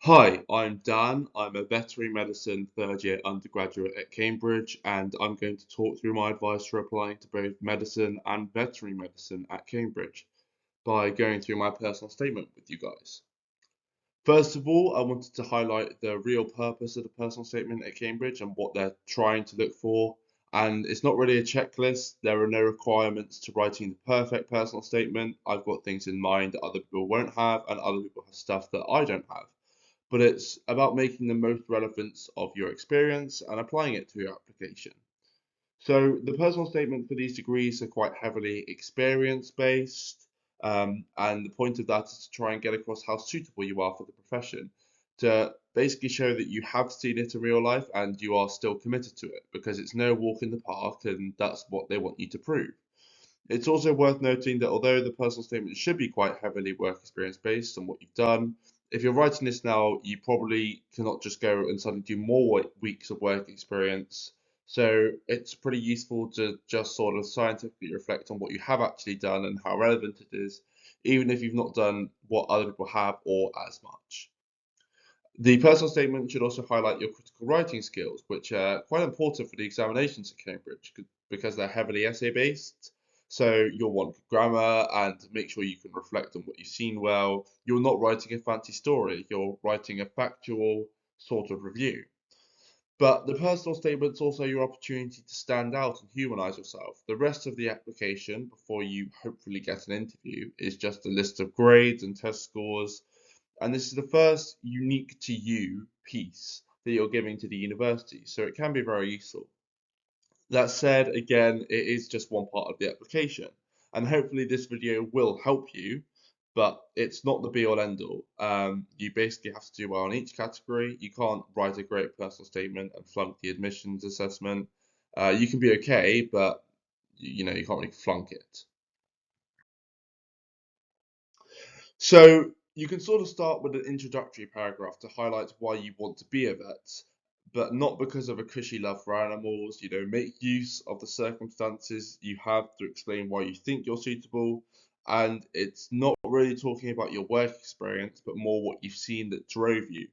Hi, I'm Dan. I'm a veterinary medicine third year undergraduate at Cambridge, and I'm going to talk through my advice for applying to both medicine and veterinary medicine at Cambridge by going through my personal statement with you guys. First of all, I wanted to highlight the real purpose of the personal statement at Cambridge and what they're trying to look for. And it's not really a checklist. There are no requirements to writing the perfect personal statement. I've got things in mind that other people won't have, and other people have stuff that I don't have, but it's about making the most relevance of your experience and applying it to your application. So the personal statement for these degrees are quite heavily experience based, and the point of that is to try and get across how suitable you are for the profession, to basically show that you have seen it in real life and you are still committed to it, because it's no walk in the park and that's what they want you to prove. It's also worth noting that although the personal statement should be quite heavily work experience based on what you've done, if you're writing this now, you probably cannot just go and suddenly do more weeks of work experience. So it's pretty useful to just sort of scientifically reflect on what you have actually done and how relevant it is, even if you've not done what other people have or as much. The personal statement should also highlight your critical writing skills, which are quite important for the examinations at Cambridge because they're heavily essay based. So you'll want good grammar and make sure you can reflect on what you've seen well. You're not writing a fancy story, you're writing a factual sort of review. But the personal statement's also your opportunity to stand out and humanize yourself. The rest of the application, before you hopefully get an interview, is just a list of grades and test scores, and this is the first unique to you piece that you're giving to the university, so it can be very useful. That said, again, it is just one part of the application, and hopefully this video will help you, but it's not the be all end all. You basically have to do well in each category. You can't write a great personal statement and flunk the admissions assessment. You can be okay, but you can't really flunk it. So you can sort of start with an introductory paragraph to highlight why you want to be a vet, but not because of a cushy love for animals. Make use of the circumstances you have to explain why you think you're suitable. And it's not really talking about your work experience, but more what you've seen that drove you.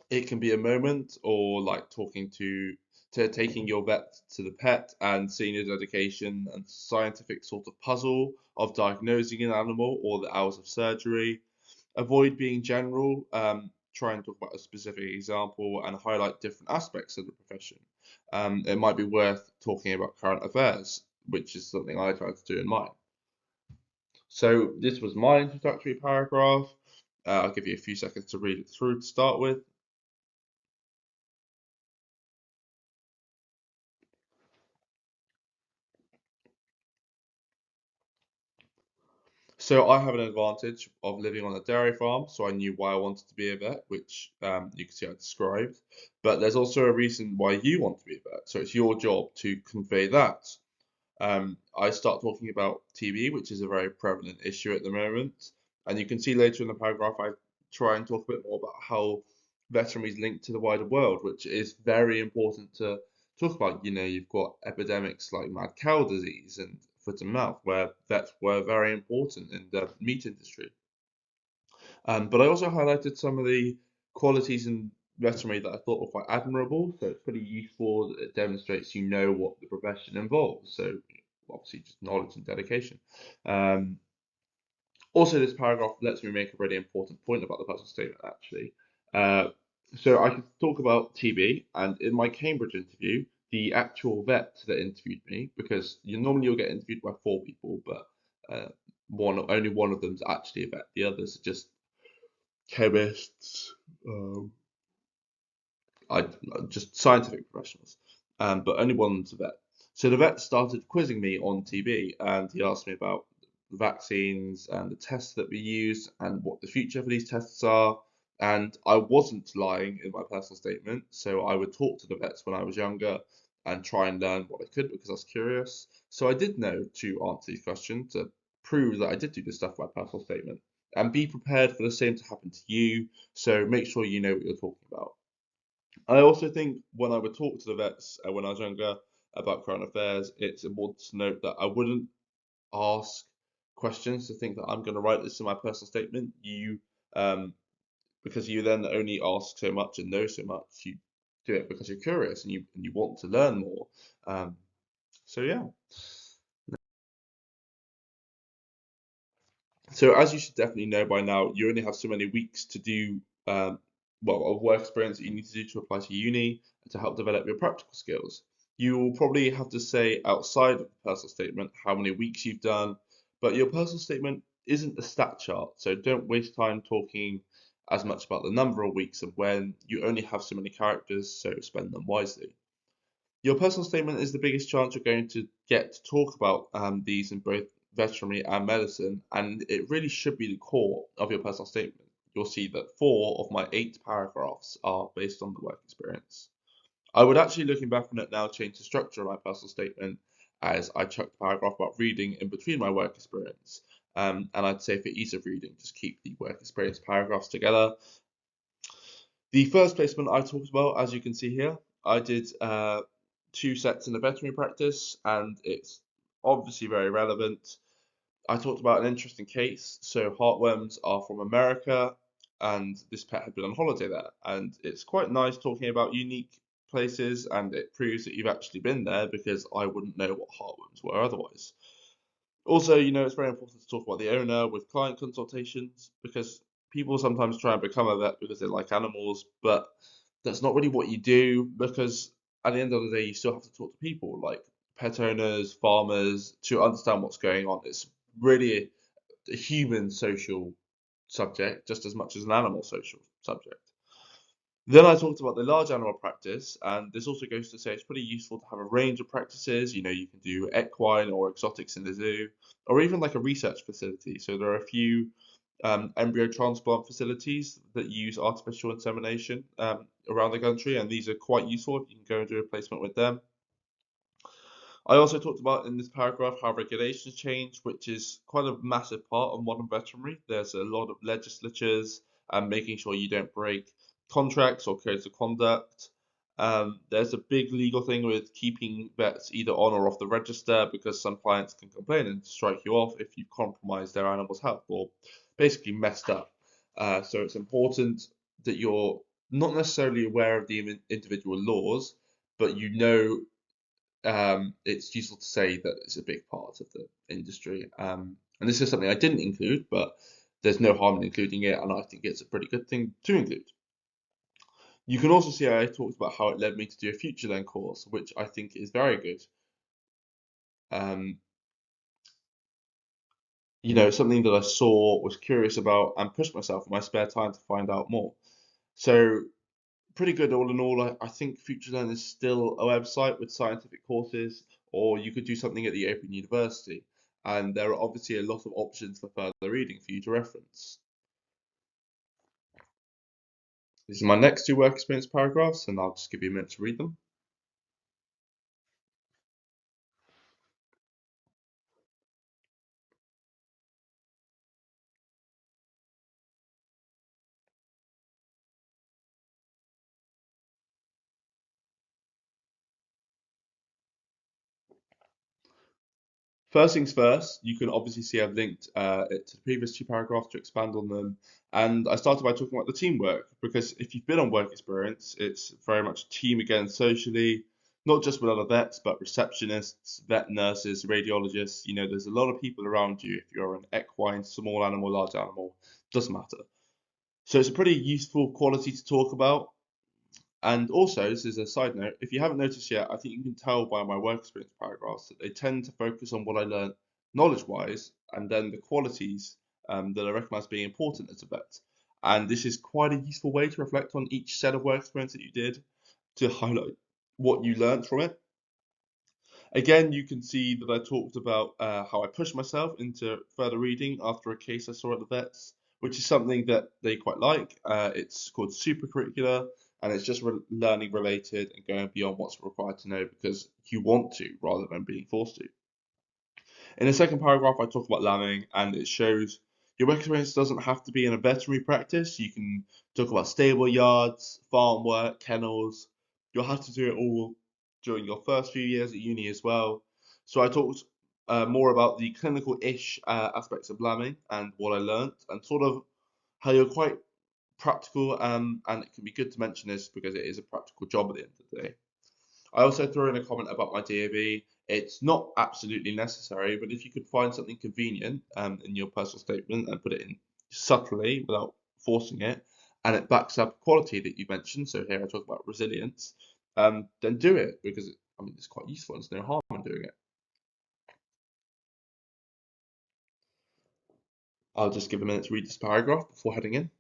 It can be a moment, or like talking to taking your vet to the pet and seeing your dedication and scientific sort of puzzle of diagnosing an animal or the hours of surgery. Avoid being general. Try and talk about a specific example and highlight different aspects of the profession. It might be worth talking about current affairs, which is something I try to do in mine. So this was my introductory paragraph. I'll give you a few seconds to read it through to start with. So I have an advantage of living on a dairy farm, so I knew why I wanted to be a vet, which you can see I described. But there's also a reason why you want to be a vet, so it's your job to convey that. I start talking about TB, which is a very prevalent issue at the moment, and you can see later in the paragraph I try and talk a bit more about how veterinary is linked to the wider world, which is very important to talk about. You've got epidemics like mad cow disease and foot and mouth, where vets were very important in the meat industry. But I also highlighted some of the qualities in veterinary that I thought were quite admirable. So it's pretty useful that it demonstrates you know what the profession involves. So obviously just knowledge and dedication. Um, Also, this paragraph lets me make a really important point about the personal statement, actually. Uh, so I could talk about TB, and in my Cambridge interview, the actual vet that interviewed me, because you'll get interviewed by four people, but uh, only one of them's actually a vet. The others are just chemists, um, I just scientific professionals, but only one's a vet. So the vet started quizzing me on TB, and he asked me about the vaccines and the tests that we use and what the future for these tests are. And I wasn't lying in my personal statement, so I would talk to the vets when I was younger and try and learn what I could because I was curious. So I did know to answer these questions to prove that I did do this stuff in my personal statement. And be prepared for the same to happen to you. So make sure you know what you're talking about. I also think when I would talk to the vets when I was younger about current affairs, it's important to note that I wouldn't ask questions to think that I'm going to write this in my personal statement. You um, because you then only ask so much and know so much. You do it because you're curious and you want to learn more. Um, so yeah. So as you should definitely know by now, you only have so many weeks to do of work experience that you need to do to apply to uni to help develop your practical skills. You will probably have to say outside of the personal statement how many weeks you've done, but your personal statement isn't a stat chart, so don't waste time talking as much about the number of weeks and when you only have so many characters, so spend them wisely. Your personal statement is the biggest chance you're going to get to talk about these in both veterinary and medicine, and it really should be the core of your personal statement. You'll see that 4 of my 8 paragraphs are based on the work experience. I would actually, looking back on it now, change the structure of my personal statement as I chucked a paragraph about reading in between my work experience. And I'd say for ease of reading, just keep the work experience paragraphs together. The first placement I talked about, as you can see here, I did 2 sets in the veterinary practice, and it's obviously very relevant. I talked about an interesting case. So heartworms are from America, and this pet had been on holiday there. And it's quite nice talking about unique places, and it proves that you've actually been there because I wouldn't know what heartworms were otherwise. Also, it's very important to talk about the owner with client consultations because people sometimes try and become a vet because they like animals, but that's not really what you do because at the end of the day, you still have to talk to people like pet owners, farmers to understand what's going on. It's really a human social subject just as much as an animal social subject. Then I talked about the large animal practice, and this also goes to say it's pretty useful to have a range of practices. You can do equine or exotics in the zoo, or even like a research facility. So there are a few embryo transplant facilities that use artificial insemination around the country, and these are quite useful if you can go and do a placement with them. I also talked about in this paragraph how regulations change, which is quite a massive part of modern veterinary. There's a lot of legislatures and making sure you don't break contracts or codes of conduct. There's a big legal thing with keeping vets either on or off the register because some clients can complain and strike you off if you compromise their animal's health or basically messed up. So it's important that you're not necessarily aware of the individual laws, but it's useful to say that it's a big part of the industry. And this is something I didn't include, but there's no harm in including it, and I think it's a pretty good thing to include. You can also see I talked about how it led me to do a FutureLearn course, which I think is very good. Um, something that I saw, was curious about, and pushed myself in my spare time to find out more. So pretty good all in all. I think FutureLearn is still a website with scientific courses, or you could do something at the Open University. And there are obviously a lot of options for further reading for you to reference. These are my next 2 work experience paragraphs, and I'll just give you a minute to read them. First things first, you can obviously see I've linked it to the previous 2 paragraphs to expand on them. And I started by talking about the teamwork because if you've been on work experience, it's very much team again socially, not just with other vets, but receptionists, vet nurses, radiologists. There's a lot of people around you if you're an equine, small animal, large animal, doesn't matter. So it's a pretty useful quality to talk about. And also, this is a side note, if you haven't noticed yet, I think you can tell by my work experience paragraphs that they tend to focus on what I learned knowledge-wise and then the qualities that I recognise being important as a vet. And this is quite a useful way to reflect on each set of work experience that you did to highlight what you learned from it. Again, you can see that I talked about how I pushed myself into further reading after a case I saw at the vets, which is something that they quite like. It's called Supercurricular, and it's just learning related and going beyond what's required to know because you want to rather than being forced to. In the second paragraph, I talk about lambing, and it shows your work experience doesn't have to be in a veterinary practice. You can talk about stable yards, farm work, kennels. You'll have to do it all during your first few years at uni as well. So I talked more about the clinical-ish aspects of lambing and what I learned, and sort of how you're quite practical, and it can be good to mention this because it is a practical job at the end of the day. I also throw in a comment about my DAV. It's not absolutely necessary, but if you could find something convenient in your personal statement and put it in subtly without forcing it, and it backs up quality that you mentioned, so here I talk about resilience, then do it because it's quite useful. There's no harm in doing it. I'll just give a minute to read this paragraph before heading in.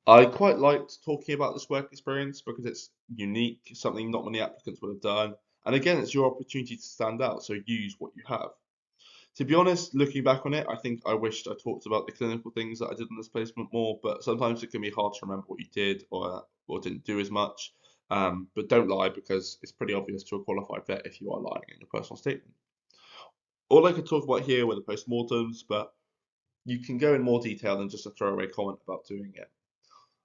I quite liked talking about this work experience because it's unique, something not many applicants would have done. And again, it's your opportunity to stand out, so use what you have. To be honest, looking back on it, I think I wished I talked about the clinical things that I did in this placement more, but sometimes it can be hard to remember what you did or didn't do as much. But don't lie because it's pretty obvious to a qualified vet if you are lying in your personal statement. All I could talk about here were the postmortems, but you can go in more detail than just a throwaway comment about doing it.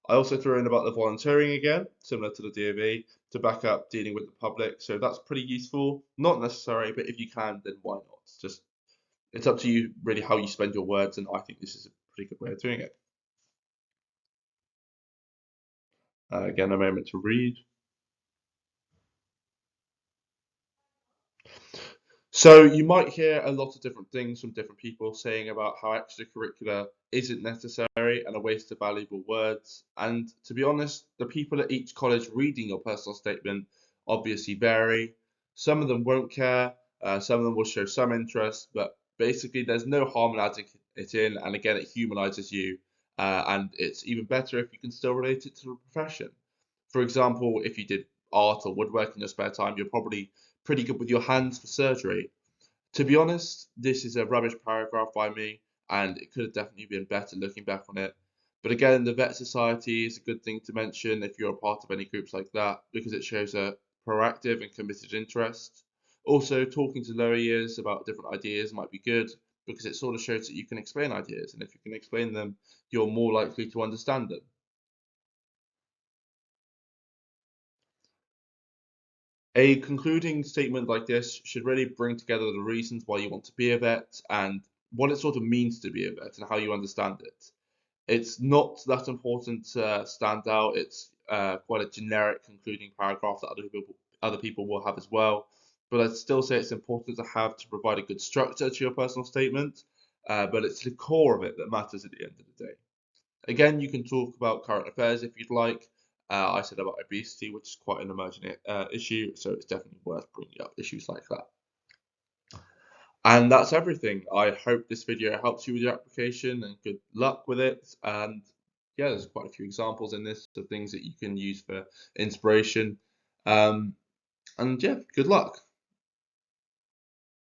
I also threw in about the volunteering again, similar to the DOV, to back up dealing with the public. So that's pretty useful. Not necessary, but if you can, then why not? Just it's up to you really how you spend your words, and I think this is a pretty good way of doing it. Again, a moment to read. So you might hear a lot of different things from different people saying about how extracurricular isn't necessary and a waste of valuable words. And to be honest, the people at each college reading your personal statement obviously vary. Some of them won't care, some of them will show some interest, but basically there's no harm in adding it in. And again, it humanizes you, and it's even better if you can still relate it to the profession. For example, if you did art or woodwork in your spare time, you're probably pretty good with your hands for surgery. To be honest, this is a rubbish paragraph by me, and it could have definitely been better looking back on it. But again, the Vet Society is a good thing to mention if you're a part of any groups like that, because it shows a proactive and committed interest. Also, talking to lower years about different ideas might be good, because it sort of shows that you can explain ideas, and if you can explain them, you're more likely to understand them. A concluding statement like this should really bring together the reasons why you want to be a vet and what it sort of means to be a vet and how you understand it. It's not that important to stand out. It's quite a generic concluding paragraph that other people will have as well. But I'd still say it's important to have to provide a good structure to your personal statement. But it's the core of it that matters at the end of the day. Again, you can talk about current affairs if you'd like. I said about obesity, which is quite an emerging issue, so it's definitely worth bringing up issues like that. And that's everything. I hope this video helps you with your application and good luck with it. And yeah, there's quite a few examples in this of things that you can use for inspiration. And yeah, good luck.